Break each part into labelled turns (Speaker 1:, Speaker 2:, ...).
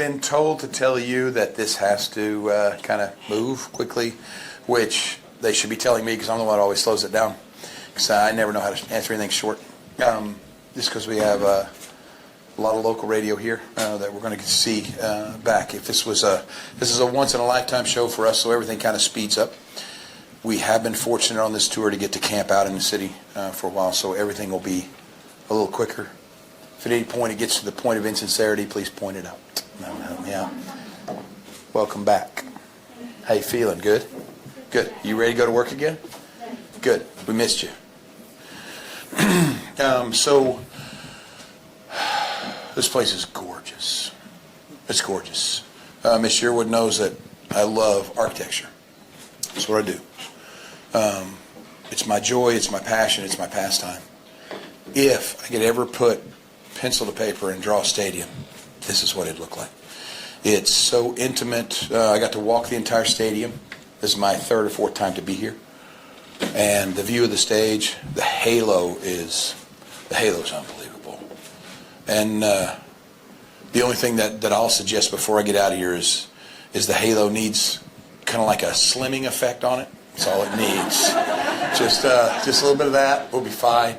Speaker 1: been told to tell you that this has to kind of move quickly, which they should be telling me because I'm the one that always slows it down because I never know how to answer anything short. Just because we have a lot of local radio here that we're going to see back. If this is a once in a lifetime show for us, so everything kind of speeds up. We have been fortunate on this tour to get to camp out in the city for a while, so everything will be a little quicker. If at any point it gets to the point of insincerity, please point it out. Yeah. Welcome back. How you feeling? Good? Good. You ready to go to work again? Good. We missed you. So this place is gorgeous. It's gorgeous. Miss Yearwood knows that I love architecture. That's what I do. It's my joy, it's my passion, it's my pastime. If I could ever put pencil to paper and draw a stadium, this is what it'd look like. It's so intimate. I got to walk the entire stadium. This is my third or fourth time to be here. And the view of the stage, the halo's unbelievable. And the only thing that I'll suggest before I get out of here is the halo needs kind of like a slimming effect on it. That's all it needs. Just a little bit of that, we'll be fine.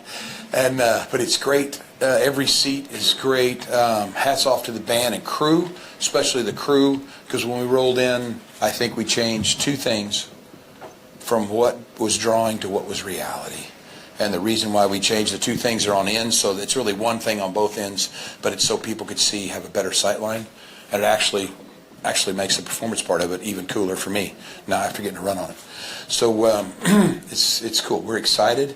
Speaker 1: And but it's great. Every seat is great. Hats off to the band and crew, especially the crew, because when we rolled in, I think we changed two things from what was drawing to what was reality. And the reason why we changed the two things are on ends, so it's really one thing on both ends, but it's so people could see, have a better sight line, and it actually makes the performance part of it even cooler for me now after getting a run on it. So it's cool. We're excited.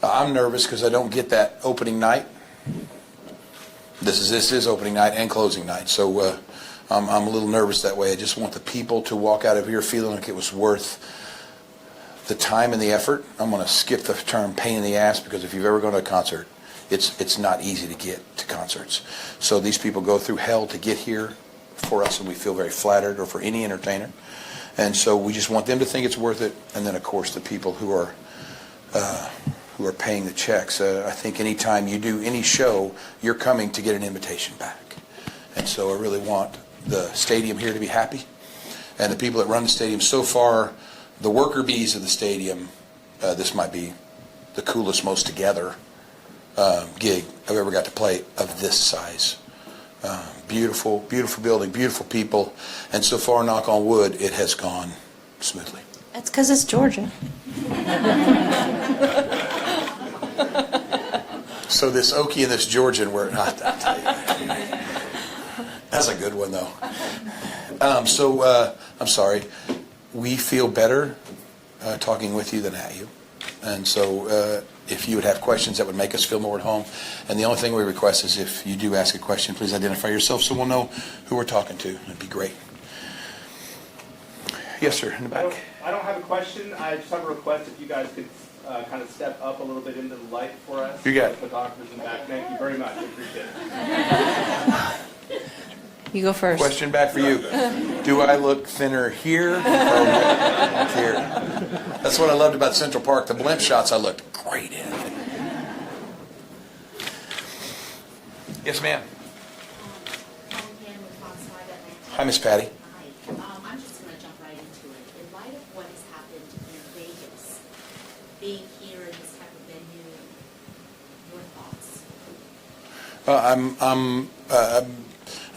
Speaker 1: I'm nervous because I don't get that opening night. This is opening night and closing night, so I'm a little nervous that way. I just want the people to walk out of here feeling like it was worth the time and the effort. I'm going to skip the term pain in the ass because if you've ever gone to a concert, it's not easy to get to concerts. So these people go through hell to get here for us, and we feel very flattered, or for any entertainer. And so we just want them to think it's worth it. And then, of course, the people who are paying the checks. I think anytime you do any show, you're coming to get an invitation back. And so I really want the stadium here to be happy, and the people that run the stadium. So far, the worker bees of the stadium, this might be the coolest, most together gig I've ever got to play of this size. Beautiful, beautiful building, beautiful people, and so far, knock on wood, it has gone smoothly.
Speaker 2: That's because it's Georgia.
Speaker 1: So this Okie and this Georgian were not. That's a good one, though. I'm sorry. We feel better talking with you than at you. And so if you would have questions that would make us feel more at home. And the only thing we request is if you do ask a question, please identify yourself so we'll know who we're talking to. It'd be great. Yes, sir, in the back.
Speaker 3: I don't have a question. I just have a request if you guys could kind of step up a little bit into the light for us.
Speaker 1: You got it.
Speaker 3: Photographers in the back. Thank you very much. I appreciate it.
Speaker 2: You go first.
Speaker 1: Question back for you. Do I look thinner here or here? That's what I loved about Central Park. The blimp shots I looked great in. Yes, ma'am. Hi, Miss Patty.
Speaker 4: I'm just going to jump right into it. In light of what has happened in Vegas, being here in this type of venue, your thoughts?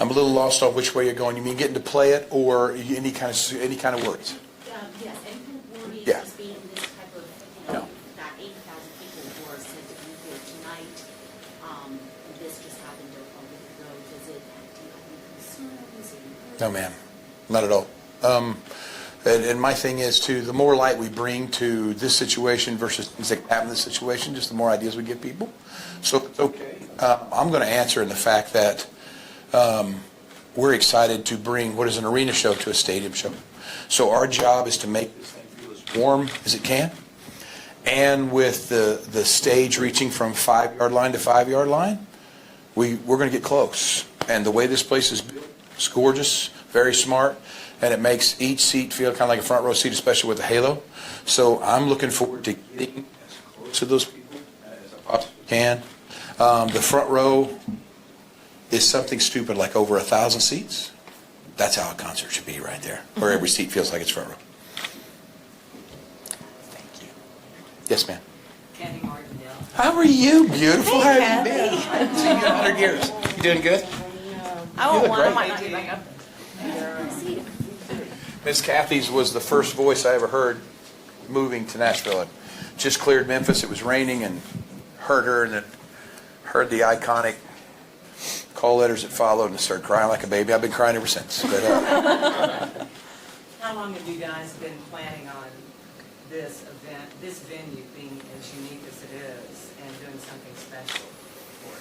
Speaker 1: I'm a little lost on which way you're going. You mean getting to play it, or any kind of worries?
Speaker 4: Yes, any kind of worries.
Speaker 1: Yeah.
Speaker 4: Just being in this type of, that 80,000 people who are said to be here tonight. This just happened a week ago. Do you have any concerns?
Speaker 1: No, ma'am, not at all. And my thing is, too, the more light we bring to this situation versus things that happen in this situation, just the more ideas we give people. So it's okay. I'm going to answer in the fact that we're excited to bring what is an arena show to a stadium show. So our job is to make this thing feel as warm as it can. And with the stage reaching from 5-yard line to 5-yard line, we're going to get close. And the way this place is built, it's gorgeous, very smart, and it makes each seat feel kind of like a front row seat, especially with the halo. So I'm looking forward to getting as close to those people as I possibly can. The front row is something stupid like over 1,000 seats. That's how a concert should be right there, where every seat feels like it's front row. Thank you. Yes, ma'am.
Speaker 5: Kathy Martindale.
Speaker 1: How are you? Beautiful.
Speaker 2: Hey,
Speaker 1: How have you been? I haven't seen you in 100 years. You doing good?
Speaker 2: I
Speaker 1: You look
Speaker 2: want one. I
Speaker 1: great.
Speaker 2: might not get back up.
Speaker 1: Miss Kathy's was the first voice I ever heard moving to Nashville. It just cleared Memphis. It was raining, and heard her, and then heard the iconic call letters that followed, and started crying like a baby. I've been crying ever since. But,
Speaker 5: How long have you guys been planning on this event, this venue being as unique as it is, and doing something special for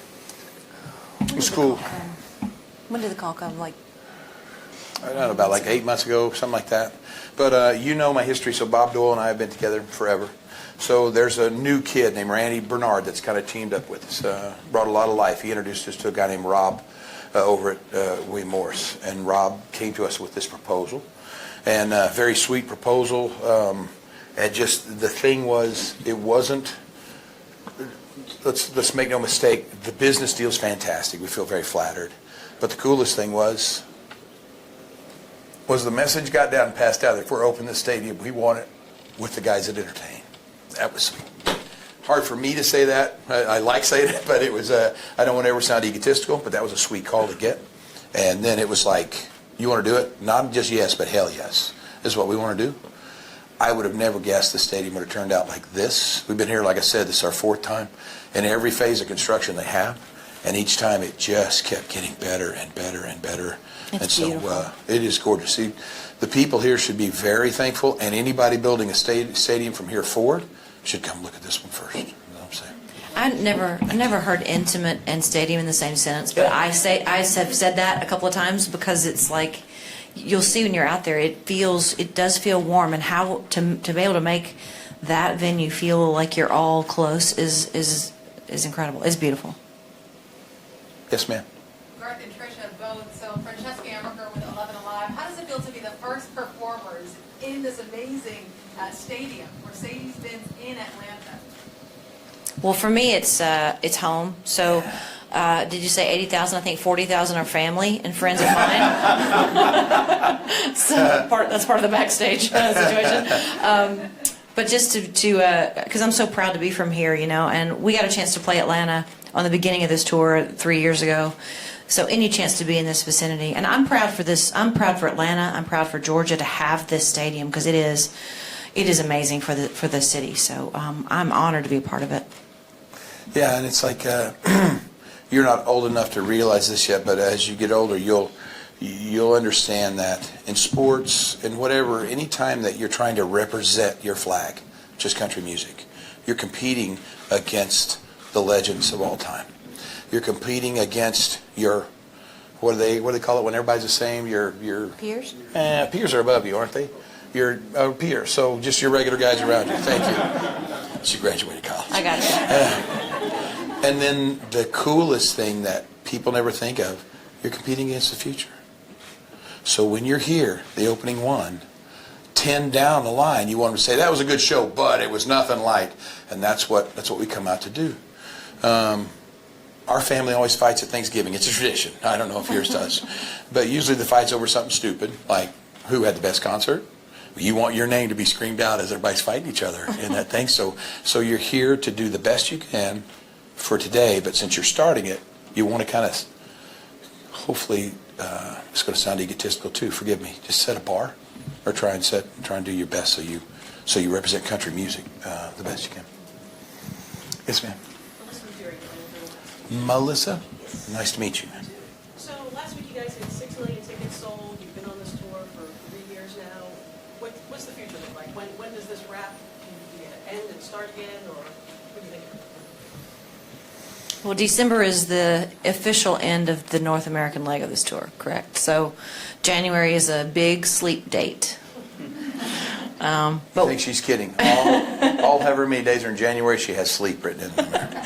Speaker 5: it?
Speaker 1: it was cool.
Speaker 2: When did the call come? Like,
Speaker 1: I don't know, about like 8 months ago, something like that. But you know my history, so Bob Doyle and I have been together forever. So there's a new kid named Randy Bernard that's kind of teamed up with us. Brought a lot of life. He introduced us to a guy named Rob over at William Morris. And Rob came to us with this proposal. And a very sweet proposal. And just the thing was, it wasn't, let's make no mistake, the business deal's fantastic. We feel very flattered. But the coolest thing was the message got down and passed out that if we're opening the stadium, we want it with the guys that entertain. That was sweet. Hard for me to say that. I like saying it, but it was, I don't want to ever sound egotistical, but that was a sweet call to get. And then it was like, you want to do it? Not just yes, but hell yes. This is what we want to do. I would have never guessed the stadium would have turned out like this. We've been here, like I said, this is our 4th time. And every phase of construction they have, and each time it just kept getting better and better and better.
Speaker 2: It's
Speaker 1: and so
Speaker 2: beautiful.
Speaker 1: It is gorgeous. See, the people here should be very thankful, and anybody building a stadium from here forward should come look at this one first. You know what I'm saying?
Speaker 2: I never heard intimate and stadium in the same sentence, but I have said that a couple of times because it's like you'll see when you're out there. It does feel warm, and how to be able to make that venue feel like you're all close is incredible. It's beautiful.
Speaker 1: Yes, ma'am.
Speaker 6: Garth and Trisha both. So Francesca Hamburger with 11 Alive. How does it feel to be the first performers in this amazing stadium, Mercedes-Benz in Atlanta?
Speaker 2: Well, for me, it's home. So, did you say 80,000? I think 40,000 are family and friends of mine. So that's part of the backstage situation. But just to because I'm so proud to be from here, you know, and we got a chance to play Atlanta on the beginning of this tour 3 years ago. So any chance to be in this vicinity, and I'm proud for this. I'm proud for Atlanta. I'm proud for Georgia to have this stadium because it is amazing for the city. So I'm honored to be a part of it.
Speaker 1: Yeah, and it's like you're not old enough to realize this yet, but as you get older, you'll understand that in sports and whatever, anytime that you're trying to represent your flag, just country music, you're competing against the legends of all time. You're competing against your, what do they call it when everybody's the same? Your
Speaker 2: Peers?
Speaker 1: peers are above you, aren't they? Your peers. So just your regular guys around you. Thank you. She graduated college.
Speaker 2: I got you.
Speaker 1: And then the coolest thing that people never think of, you're competing against the future. So when you're here, the opening one, 10 down the line, you want them to say, that was a good show, but it was nothing like, and that's what we come out to do. Our family always fights at Thanksgiving. It's a tradition. I don't know if yours does. But usually the fight's over something stupid, like who had the best concert. You want your name to be screamed out as everybody's fighting each other in that thing. So you're here to do the best you can for today, but since you're starting it, you want to kind of, hopefully, it's going to sound egotistical too, forgive me, just set a bar or try and do your best so you represent country music the best you can. Yes, ma'am. Melissa, nice to meet you.
Speaker 7: So last week you guys had 6 million tickets sold. You've been on this tour for 3 years now. What's the future look like? When does this wrap? Do you end and start again, or what do you think?
Speaker 2: Well, December is the official end of the North American leg of this tour, correct? So January is a big sleep date.
Speaker 1: I think she's kidding. All however many days are in January, she has sleep written in there.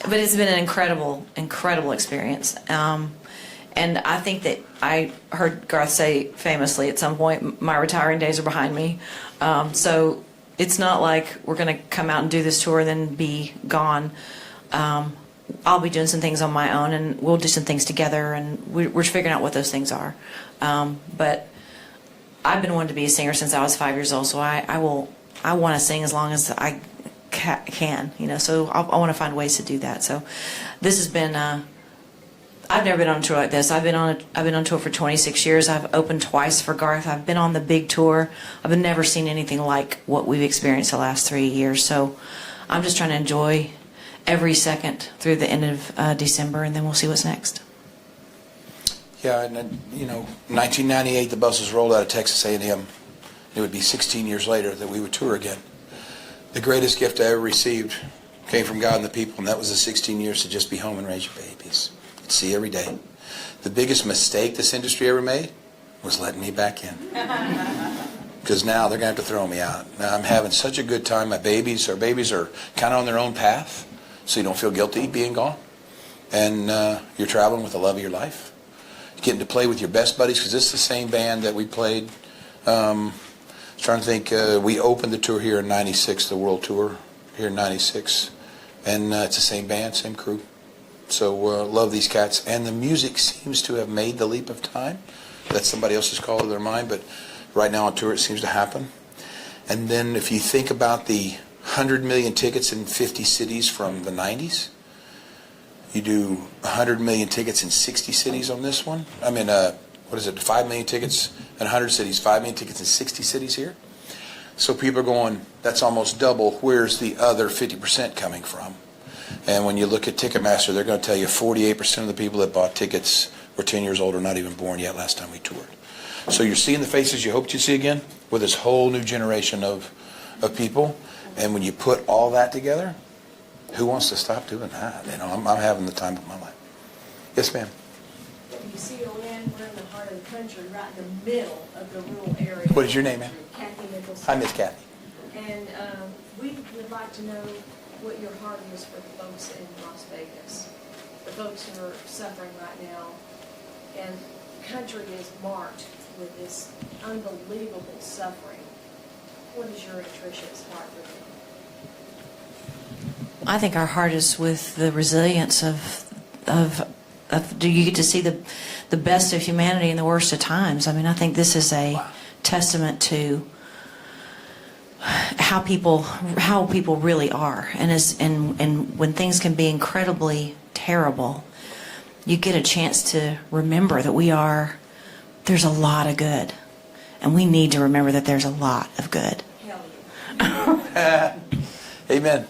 Speaker 2: But it's been an incredible experience. And I think that I heard Garth say famously at some point, my retiring days are behind me. So it's not like we're going to come out and do this tour and then be gone. I'll be doing some things on my own, and we'll do some things together, and we're figuring out what those things are. But I've been wanting to be a singer since I was 5 years old, so I want to sing as long as I can, you know, so I want to find ways to do that. So this has been, I've never been on a tour like this. I've been on tour for 26 years. I've opened twice for Garth. I've been on the big tour. I've never seen anything like what we've experienced the last 3 years. So I'm just trying to enjoy every second through the end of December, and then we'll see what's next.
Speaker 1: Yeah, and then, you know, 1998, the buses rolled out of Texas A&M. It would be 16 years later that we would tour again. The greatest gift I ever received came from God and the people, and that was the 16 years to just be home and raise your babies. See every day. The biggest mistake this industry ever made was letting me back in. Because now they're going to have to throw me out. Now I'm having such a good time. Our babies are kind of on their own path, so you don't feel guilty being gone. And you're traveling with the love of your life. You're getting to play with your best buddies, because this is the same band that we played. Trying to think, we opened the tour here in '96, the world tour here in '96, and it's the same band, same crew. So love these cats, and the music seems to have made the leap of time. That's somebody else's call of their mind, but right now on tour it seems to happen. And then if you think about the 100 million tickets in 50 cities from the '90s, you do 100 million tickets in 60 cities on this one. I mean, what is it, 5 million tickets in 100 cities, 5 million tickets in 60 cities here? So people are going, that's almost double. Where's the other 50% coming from? And when you look at Ticketmaster, they're going to tell you 48% of the people that bought tickets were 10 years old or not even born yet last time we toured. So you're seeing the faces you hoped you'd see again with this whole new generation of people. And when you put all that together, who wants to stop doing that? You know, I'm having the time of my life. Yes, ma'am.
Speaker 8: You see a land, we're in the heart of the country, right in the middle of the rural area.
Speaker 1: What is your name, ma'am?
Speaker 8: Kathy Nicholson.
Speaker 1: Hi, Miss Kathy.
Speaker 8: And we would like to know what your heart is for the folks in Las Vegas, the folks who are suffering right now. And country is marked with this unbelievable suffering. What is your and Trisha's heart for them?
Speaker 2: I think our heart is with the resilience of do you get to see the best of humanity in the worst of times? I mean, I think this is a testament to how people really are, and when things can be incredibly terrible, you get a chance to remember that there's a lot of good, and we need to remember that there's a lot of good.
Speaker 8: Hell yeah.
Speaker 1: Amen.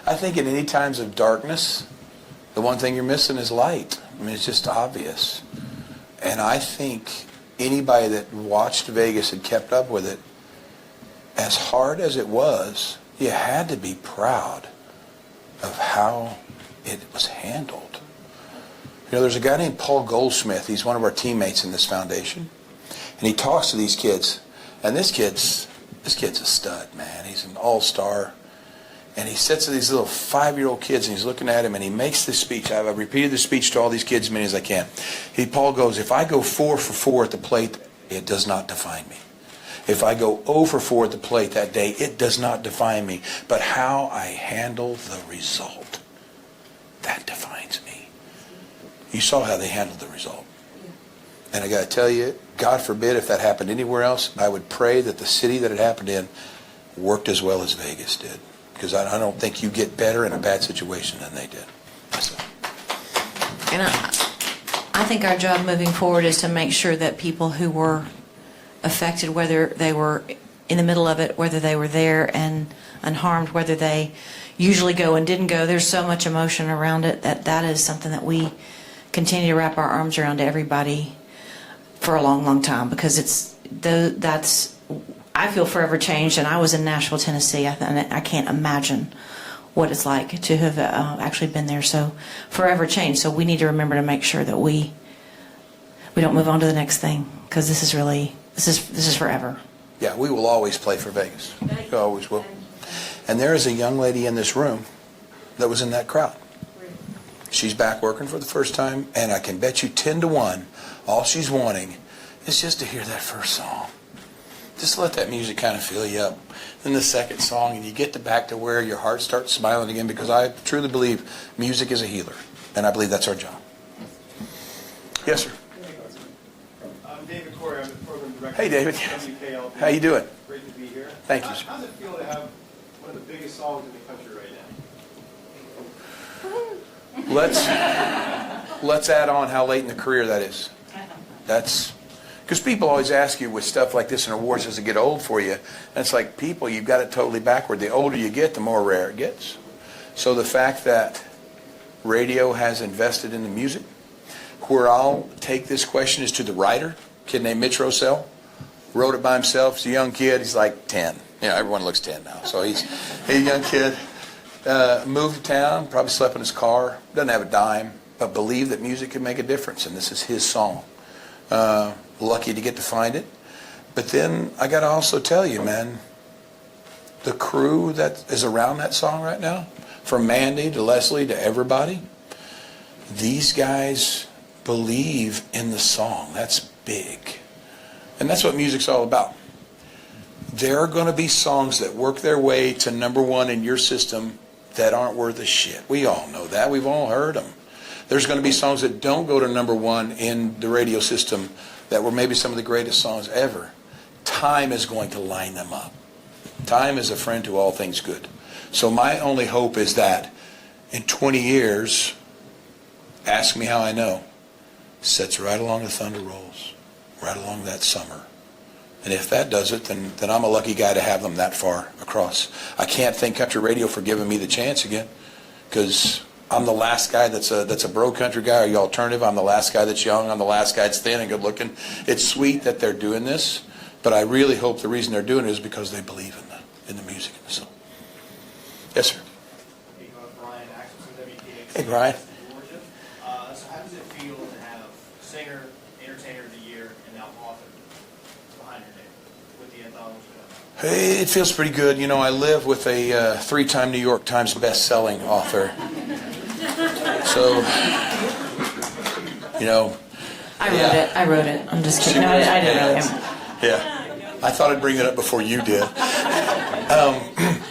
Speaker 1: I think in any times of darkness, the one thing you're missing is light. I mean, it's just obvious. And I think anybody that watched Vegas and kept up with it, as hard as it was, you had to be proud of how it was handled. You know, there's a guy named Paul Goldsmith. He's one of our teammates in this foundation. And he talks to these kids. And this kid's a stud, man. He's an all-star. And he sits to these little 5-year-old kids, and he's looking at him, and he makes this speech. I've repeated the speech to all these kids as many as I can. Paul goes, if I go 4 for 4 at the plate, it does not define me. If I go 0 for 4 at the plate that day, it does not define me. But how I handle the result, that defines me. You saw how they handled the result. And I got to tell you, God forbid if that happened anywhere else, I would pray that the city that it happened in worked as well as Vegas did. Because I don't think you get better in a bad situation than they did. So.
Speaker 2: And I think our job moving forward is to make sure that people who were affected, whether they were in the middle of it, whether they were there and unharmed, whether they usually go and didn't go, there's so much emotion around it that is something that we continue to wrap our arms around to everybody for a long, long time, because I feel forever changed, and I was in Nashville, Tennessee, and I can't imagine what it's like to have actually been there. So forever changed. So we need to remember to make sure that we don't move on to the next thing, because this is forever.
Speaker 1: Yeah, we will always play for Vegas. We always will. And there is a young lady in this room that was in that crowd. She's back working for the first time, and I can bet you 10 to 1, all she's wanting is just to hear that first song. Just let that music kind of fill you up. Then the second song, and you get back to where your heart starts smiling again, because I truly believe music is a healer, and I believe that's our job. Yes, sir.
Speaker 3: David,
Speaker 9: Corey, I'm the program director.
Speaker 1: Hey, David.
Speaker 9: WKLP.
Speaker 1: How you doing?
Speaker 9: Great to be here.
Speaker 1: Thank you.
Speaker 9: How does it feel to have one of the biggest songs in the country right now?
Speaker 1: Let's add on how late in the career that is. That's because people always ask you with stuff like this in awards, does it get old for you? And it's like, people, you've got it totally backward. The older you get, the more rare it gets. So the fact that radio has invested in the music, where I'll take this question is to the writer, a kid named Mitch Rossell, wrote it by himself. He's a young kid. He's like 10. You know, everyone looks 10 now. So he's a young kid. Moved to town, probably slept in his car, doesn't have a dime, but believed that music could make a difference, and this is his song. Lucky to get to find it. But then I got to also tell you, man, the crew that is around that song right now, from Mandy to Leslie to everybody, these guys believe in the song. That's big. And that's what music's all about. There are going to be songs that work their way to #1 in your system that aren't worth a shit. We all know that. We've all heard them. There's going to be songs that don't go to #1 in the radio system that were maybe some of the greatest songs ever. Time is going to line them up. Time is a friend to all things good. So my only hope is that in 20 years, ask me how I know, sits right along the Thunder Rolls, right along that summer. And if that does it, then I'm a lucky guy to have them that far across. I can't thank country radio for giving me the chance again, because I'm the last guy that's a bro country guy or the alternative. I'm the last guy that's young. I'm the last guy that's thin and good looking. It's sweet that they're doing this, but I really hope the reason they're doing it is because they believe in the music and the song. Yes, sir.
Speaker 10: Hey, Brian Axelson, WKX.
Speaker 1: Hey, Brian.
Speaker 10: Georgia. So how does it feel to have singer, entertainer of the year, and now author behind your name with the anthology?
Speaker 1: Hey, it feels pretty good. You know, I live with a 3-time New York Times best-selling author. So, you know.
Speaker 2: I wrote it. I'm just kidding. No, I didn't really.
Speaker 1: Yeah. I thought I'd bring that up before you did.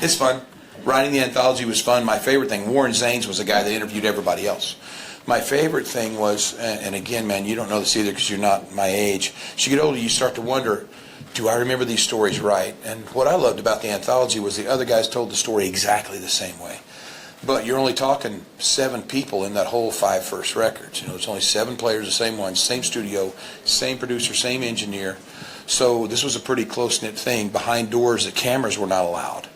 Speaker 1: It's fun. Writing the anthology was fun. My favorite thing, Warren Zanes was the guy that interviewed everybody else. My favorite thing was, and again, man, you don't know this either because you're not my age. As you get older, you start to wonder, do I remember these stories right? And what I loved about the anthology was the other guys told the story exactly the same way. But you're only talking 7 people in that whole 5 first records. You know, it's only 7 players, the same one, same studio, same producer, same engineer. So this was a pretty close-knit thing. Behind doors, the cameras were not allowed.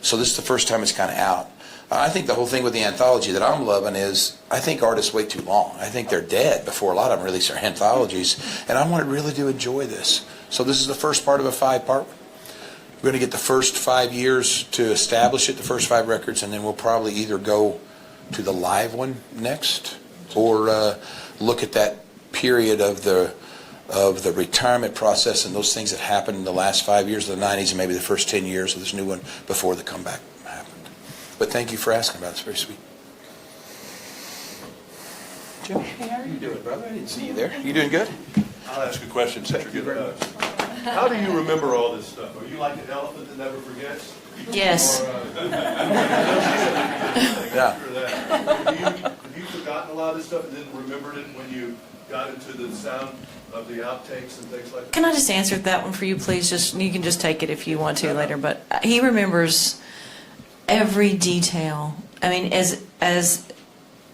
Speaker 1: So this is the first time it's kind of out. I think the whole thing with the anthology that I'm loving is I think artists wait too long. I think they're dead before a lot of them release their anthologies. And I wanted really to enjoy this. So this is the first part of a 5-part. We're going to get the first 5 years to establish it, the first 5 records, and then we'll probably either go to the live one next or look at that period of the retirement process and those things that happened in the last 5 years of the 90s and maybe the first 10 years of this new one before the comeback happened. But thank you for asking about it. It's very sweet. Jimmy, hey, how are you doing, brother? I didn't see you there. You doing good?
Speaker 9: I'll ask a question since you're good at us. How do you remember all this stuff? Are you like an elephant that never forgets?
Speaker 2: Yes.
Speaker 9: Or,
Speaker 1: Yeah.
Speaker 9: Have you forgotten a lot of this stuff and then remembered it when you got into the sound of the outtakes and things like that?
Speaker 2: Can I just answer that one for you, please? Just you can just take it if you want to later. But he remembers every detail. I mean, as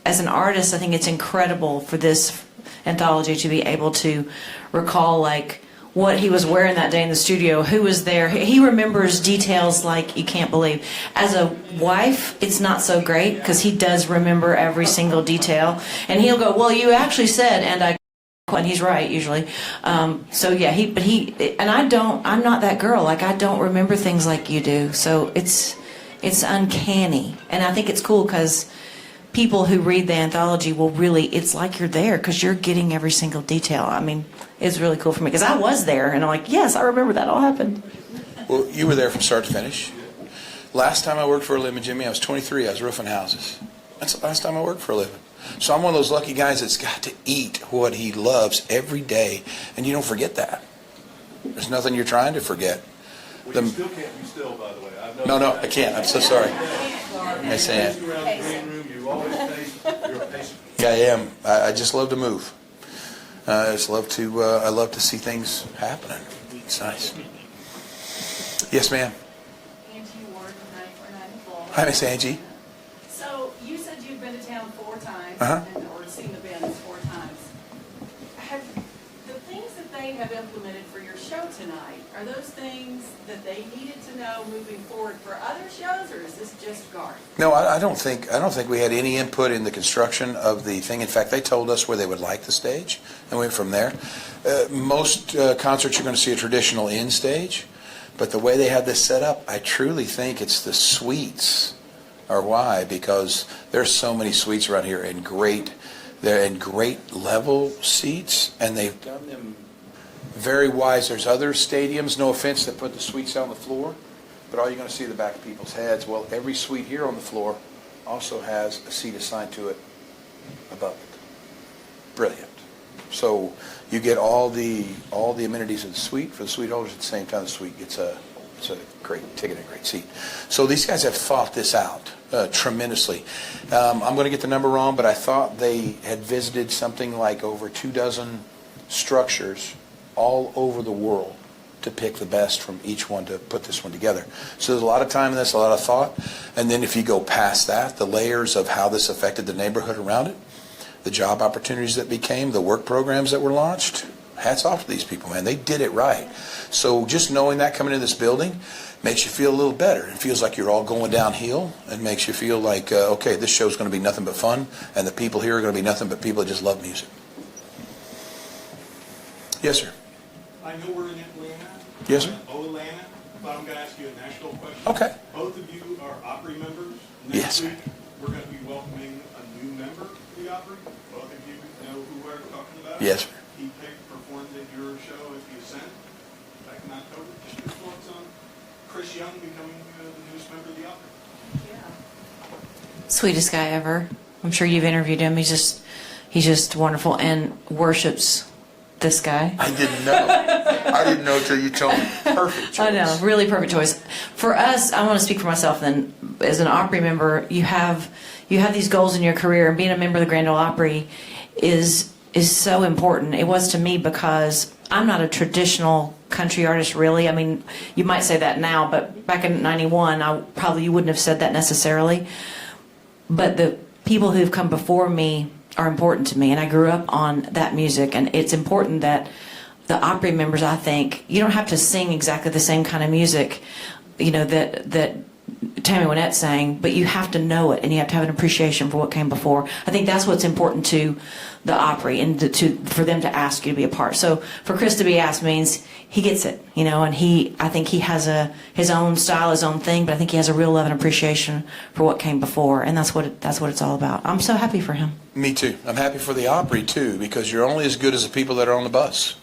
Speaker 2: an artist, I think it's incredible for this anthology to be able to recall like what he was wearing that day in the studio, who was there. He remembers details like you can't believe. As a wife, it's not so great because he does remember every single detail, and he'll go, "Well, you actually said," and he's right usually. So yeah, I'm not that girl. Like I don't remember things like you do. So it's uncanny, and I think it's cool because people who read the anthology will really, it's like you're there because you're getting every single detail. I mean, it's really cool for me because I was there and I'm like, yes, I remember that all happened.
Speaker 1: Well, you were there from start to finish. Last time I worked for a living, Jimmy, I was 23. I was roofing houses. That's the last time I worked for a living. So I'm one of those lucky guys that's got to eat what he loves every day, and you don't forget that. There's nothing you're trying to forget.
Speaker 9: Well, you still can't be still, by the way.
Speaker 1: No, I can't. I'm so sorry.
Speaker 9: Yes, I am. Around the green room, you always pace. You're a patient.
Speaker 1: Yeah, I am. I just love to move. I just love to. I love to see things happening. It's nice. Yes, ma'am.
Speaker 11: Angie Ward, 9494.
Speaker 1: Hi, Miss Angie.
Speaker 11: So you said you've been to town 4 times,
Speaker 1: Uh-huh.
Speaker 11: or seen the bands 4 times. Have the things that they have implemented for your show tonight, are those things that they needed to know moving forward for other shows, or is this just Garth?
Speaker 1: No, I don't think we had any input in the construction of the thing. In fact, they told us where they would like the stage, and we went from there. Most concerts you're going to see a traditional in stage, but the way they had this set up, I truly think it's the suites are why, because there's so many suites around here and they're in great level seats, and they've done them very wise. There's other stadiums, no offense, that put the suites on the floor, but all you're going to see is the back of people's heads. Well, every suite here on the floor also has a seat assigned to it above it. Brilliant. So you get all the amenities of the suite for the suite holders at the same time. The suite gets it's a great ticket and a great seat. So these guys have thought this out tremendously. I'm going to get the number wrong, but I thought they had visited something like over 24 structures all over the world to pick the best from each one to put this one together. So there's a lot of time in this, a lot of thought. And then if you go past that, the layers of how this affected the neighborhood around it, the job opportunities that became, the work programs that were launched, hats off to these people, man. They did it right. So just knowing that coming into this building makes you feel a little better. It feels like you're all going downhill, and makes you feel like, okay, this show's going to be nothing but fun, and the people here are going to be nothing but people that just love music. Yes, sir.
Speaker 12: I know we're in Atlanta.
Speaker 1: Yes, sir.
Speaker 12: Atlanta, but I'm going to ask you a national question.
Speaker 1: Okay.
Speaker 12: Both of you are Opry members.
Speaker 1: Yes,
Speaker 12: Next
Speaker 1: sir.
Speaker 12: week, we're going to be welcoming a new member to the Opry. Both of you know who we're talking about.
Speaker 1: Yes, sir.
Speaker 12: He performed at your show at the Ascent back in October. Just your thoughts on Chris Young becoming the newest member of the Opry?
Speaker 2: Sweetest guy ever. I'm sure you've interviewed him. He's just wonderful and worships this guy.
Speaker 1: I didn't know. I didn't know until you told me. Perfect choice.
Speaker 2: I know, really perfect choice. For us, I want to speak for myself then. As an Opry member, you have these goals in your career, and being a member of the Grand Ole Opry is so important. It was to me because I'm not a traditional country artist, really. I mean, you might say that now, but back in '91, you wouldn't have said that necessarily. But the people who've come before me are important to me, and I grew up on that music, and it's important that the Opry members, I think, you don't have to sing exactly the same kind of music, that Tammy Wynette sang, but you have to know it, and you have to have an appreciation for what came before. I think that's what's important to the Opry, and for them to ask you to be a part. So for Chris to be asked means he gets it, and I think he has his own style, his own thing, but I think he has a real love and appreciation for what came before, and that's what it's all about. I'm so happy for him. Me too. I'm happy for the Opry too, because you're only as good as the people that are on the bus,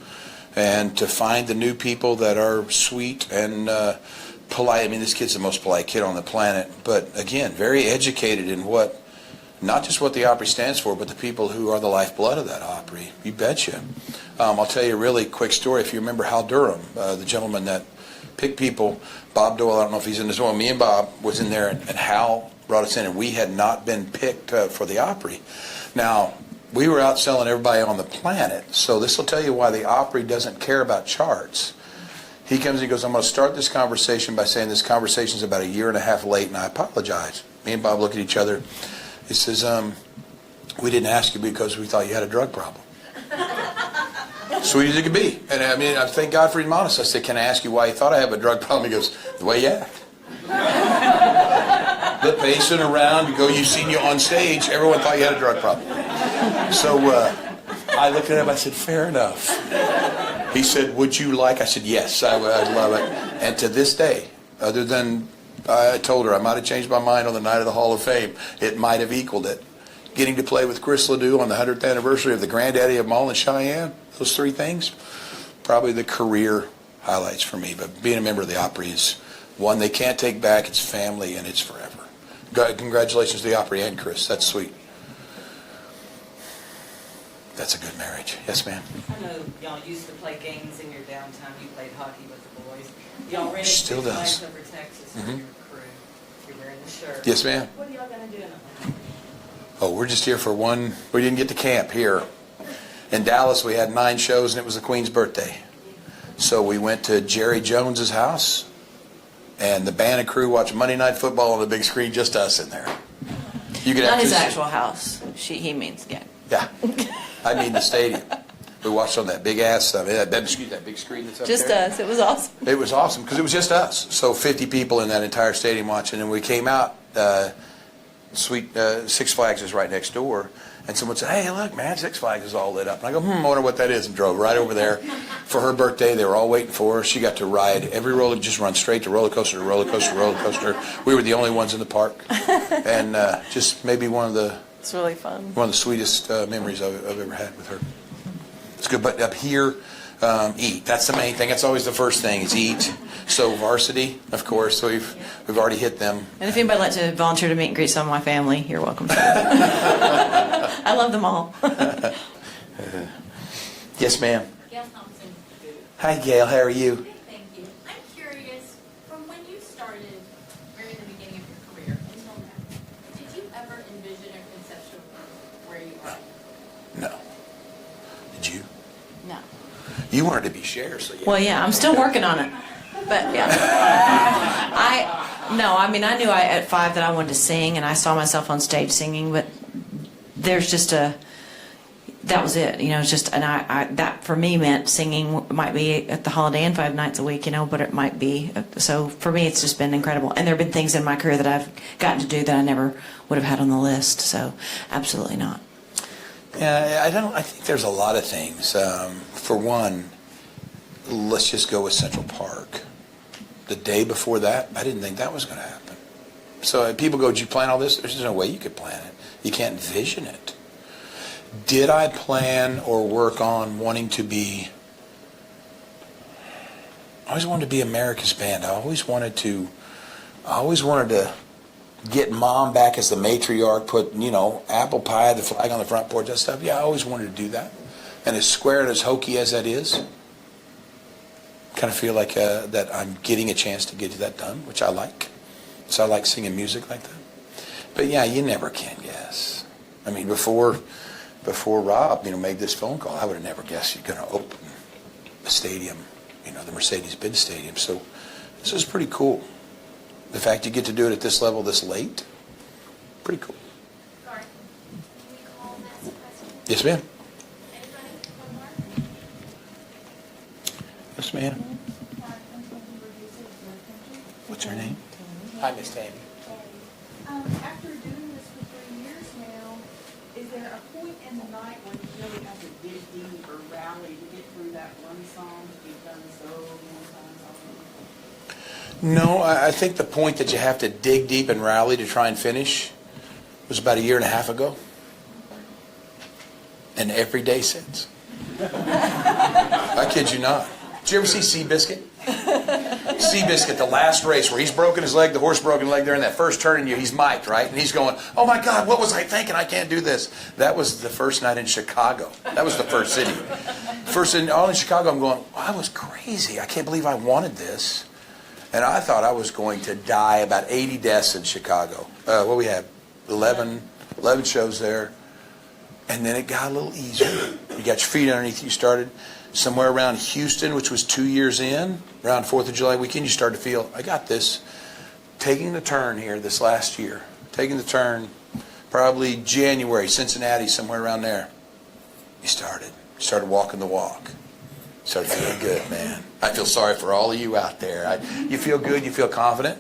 Speaker 2: and to find the new people that are sweet and polite. I mean, this kid's the most polite kid on the planet, but again, very educated in not just what the Opry stands for, but the people who are the lifeblood of that Opry. You betcha. I'll tell you a really quick story. If you remember Hal Durham, the gentleman that picked people, Bob Doyle, I don't know if he's in this one, me and Bob was in there, and Hal brought us in, and we had not been picked for the Opry. Now, we were outselling everybody on the planet, so this will tell you why the Opry doesn't care about charts. He comes and he goes, I'm going to start this conversation by saying this conversation is about 1.5 years late, and I apologize. Me and Bob look at each other. He says, we didn't ask you because we thought you had a drug problem. Sweet as it could be. And I mean, I thank God for his modesty. I said, can I ask you why you thought I have a drug problem? He goes, the way you act. The pacing around, you've seen you on stage, everyone thought you had a drug problem. So I looked at him, I said, fair enough. He said, would you like? I said, yes, I'd love it. And to this day, other than I told her I might have changed my mind on the night of the Hall of Fame, it might have equaled it. Getting to play with Chris Ledoux on the 100th anniversary of the granddaddy of Mall and Cheyenne, those 3 things, probably the career highlights for me. But being a member of the Opry is one they can't take back. It's family, and it's forever. Congratulations to the Opry and Chris. That's sweet. That's a good marriage. Yes, ma'am.
Speaker 5: I know y'all used to play games in your downtime. You played hockey with the boys. Y'all rented
Speaker 1: Still
Speaker 5: two
Speaker 1: does.
Speaker 5: nights over Texas for your crew. You're wearing the shirt.
Speaker 1: Yes, ma'am.
Speaker 5: What are y'all going to do in Atlanta?
Speaker 1: Oh, we're just here for one. We didn't get to camp here. In Dallas, we had 9 shows, and it was the Queen's birthday. So we went to Jerry Jones's house, and the band and crew watched Monday Night Football on the big screen, just us in there. You could
Speaker 2: Not
Speaker 1: have
Speaker 2: his
Speaker 1: to-
Speaker 2: actual house. He means, yeah.
Speaker 1: Yeah, I mean the stadium. We watched on that big ass stuff. That big screen that's up
Speaker 2: Just
Speaker 1: there.
Speaker 2: us. It was awesome.
Speaker 1: It was awesome because it was just us. So 50 people in that entire stadium watching, and we came out. Six Flags is right next door, and someone said, "Hey, look, man, Six Flags is all lit up." And I go, I wonder what that is, and drove right over there for her birthday. They were all waiting for her. She got to ride every roller, just run straight to roller coaster to roller coaster to roller coaster. We were the only ones in the park, and just maybe one of the
Speaker 2: It's really fun.
Speaker 1: sweetest memories I've ever had with her. It's good, but up here, eat. That's the main thing. That's always the first thing is eat. So varsity, of course. So we've already hit them.
Speaker 2: And if anybody would like to volunteer to meet and greet some of my family, you're welcome to. I love them all.
Speaker 1: Yes, ma'am.
Speaker 13: Gail Thompson.
Speaker 1: Hi, Gail. How are you?
Speaker 13: Good, thank you. I'm curious, from when you started, very in the beginning of your career until now, did you ever envision or conceptualize where you are?
Speaker 1: No. Did you?
Speaker 2: No.
Speaker 1: You wanted to be Cher, so yeah.
Speaker 2: Well, yeah, I'm still working on it. But yeah, I mean, I knew at 5 that I wanted to sing, and I saw myself on stage singing. But there's just that was it, you know. It's just, and I that for me meant singing might be at the Holiday Inn 5 nights a week, you know. But it might be so for me. It's just been incredible, and there have been things in my career that I've gotten to do that I never would have had on the list. So absolutely not.
Speaker 1: Yeah, I think there's a lot of things. For one, let's just go with Central Park. The day before that, I didn't think that was going to happen. So people go, did you plan all this? There's no way you could plan it. You can't envision it. Did I plan or work on wanting to be... I always wanted to be America's band. I always wanted to get Mom back as the matriarch, put, apple pie, the flag on the front porch, that stuff. Yeah, I always wanted to do that. And as square and as hokey as that is, kind of feel like that I'm getting a chance to get that done, which I like. So I like singing music like that. But yeah, you never can guess. I mean, before Rob, made this phone call, I would have never guessed you're going to open a stadium, the Mercedes-Benz Stadium. So this is pretty cool. The fact you get to do it at this level this late, pretty cool.
Speaker 13: Garth, can we call and ask a question?
Speaker 1: Yes, ma'am.
Speaker 13: Anybody? One more?
Speaker 1: Yes, ma'am. What's her name? Hi, Miss Tammy.
Speaker 11: After doing this for 3 years now, is there a point in the night when you really have to dig deep or rally to get through that one song that you've done so many times already?
Speaker 1: No, I think the point that you have to dig deep and rally to try and finish was about 1.5 years ago. And every day since. I kid you not. Did you ever see Seabiscuit? Seabiscuit, the last race where he's broken his leg, the horse broken leg there in that first turn, and he's mic'd, right? And he's going, oh my God, what was I thinking? I can't do this. That was the first night in Chicago. That was the first city. All in Chicago, I'm going, I was crazy. I can't believe I wanted this. And I thought I was going to die. About 80 deaths in Chicago. What we had, 11 shows there. And then it got a little easier. You got your feet underneath you. Started somewhere around Houston, which was 2 years in. Around 4th of July weekend, you started to feel, I got this. Taking the turn here this last year. Taking the turn, probably January, Cincinnati, somewhere around there. You started walking the walk. Started feeling good, man. I feel sorry for all of you out there. You feel good, you feel confident.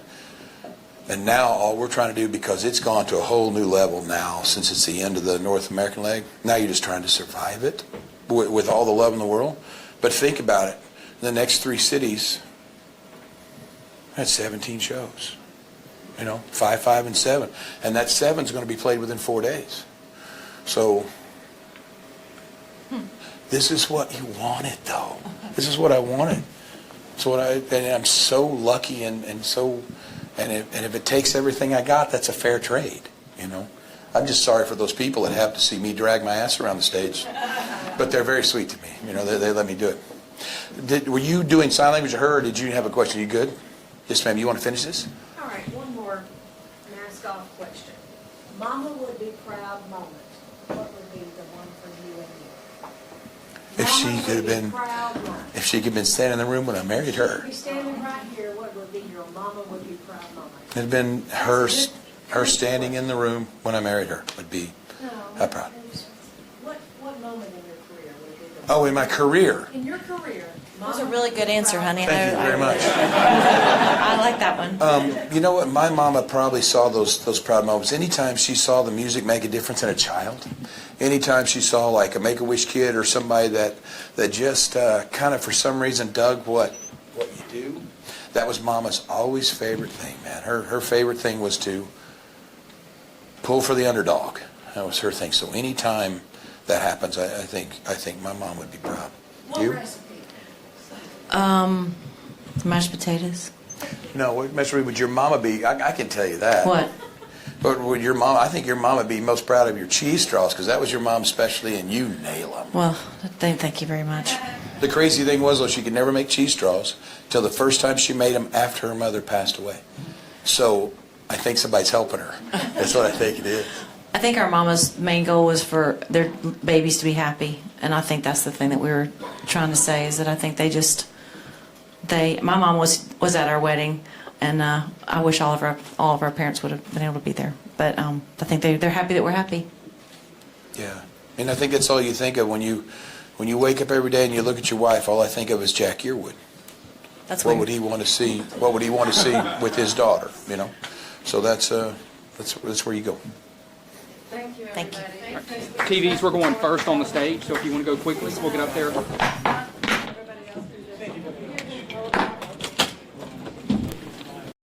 Speaker 1: And now all we're trying to do, because it's gone to a whole new level now since it's the end of the North American leg, now you're just trying to survive it with all the love in the world. But think about it. In the next 3 cities, I had 17 shows. 5, 5, and 7. And that 7's going to be played within 4 days. So this is what you wanted, though. This is what I wanted. And I'm so lucky and if it takes everything I got, that's a fair trade, I'm just sorry for those people that have to see me drag my ass around the stage. But they're very sweet to me. They let me do it. Were you doing sign language to her, or did you have a question? Are you good? Yes, ma'am. You want to finish this?
Speaker 8: All right, one more mask-off question. Mama would be proud moment. What would be the one for you and you?
Speaker 1: she could have been, if she could have been standing in the room when I married her,
Speaker 8: Be standing right here, what would be your mama would be proud mama?
Speaker 1: it'd have been her standing in the room when I married her would be how proud.
Speaker 8: What moment in your career would it be?
Speaker 1: Oh, in my career.
Speaker 8: In your career.
Speaker 2: That was a really good answer, honey.
Speaker 1: Thank you very much.
Speaker 2: I like that one.
Speaker 1: You know what? My mama probably saw those proud moments. Anytime she saw the music make a difference in a child, anytime she saw like a Make-A-Wish kid or somebody that just kind of for some reason dug what you do, that was Mama's always favorite thing, man. Her favorite thing was to pull for the underdog. That was her thing. So anytime that happens, I think my mom would be proud. You?
Speaker 2: Mashed potatoes.
Speaker 1: No, would your mama be? I can tell you that.
Speaker 2: What?
Speaker 1: But would your mom? I think your mama would be most proud of your cheese straws because that was your mom's specialty, and you nail them.
Speaker 2: Well, thank you very much.
Speaker 1: The crazy thing was, though, she could never make cheese straws till the first time she made them after her mother passed away. So I think somebody's helping her. That's what I think it is.
Speaker 2: I think our mama's main goal was for their babies to be happy, and I think that's the thing that we were trying to say is that I think my mom was at our wedding, and I wish all of our parents would have been able to be there. But I think they're happy that we're happy.
Speaker 1: Yeah, and I think that's all you think of when you wake up every day and you look at your wife. All I think of is Jack Yearwood.
Speaker 2: That's
Speaker 1: what
Speaker 2: weird.
Speaker 1: would he want to see? What would he want to see with his daughter? You know, so that's where you go.
Speaker 8: Thank you,
Speaker 2: Thank you.
Speaker 8: everybody.
Speaker 14: TVs, we're going first on the stage, so if you want to go quickly, we'll get up there.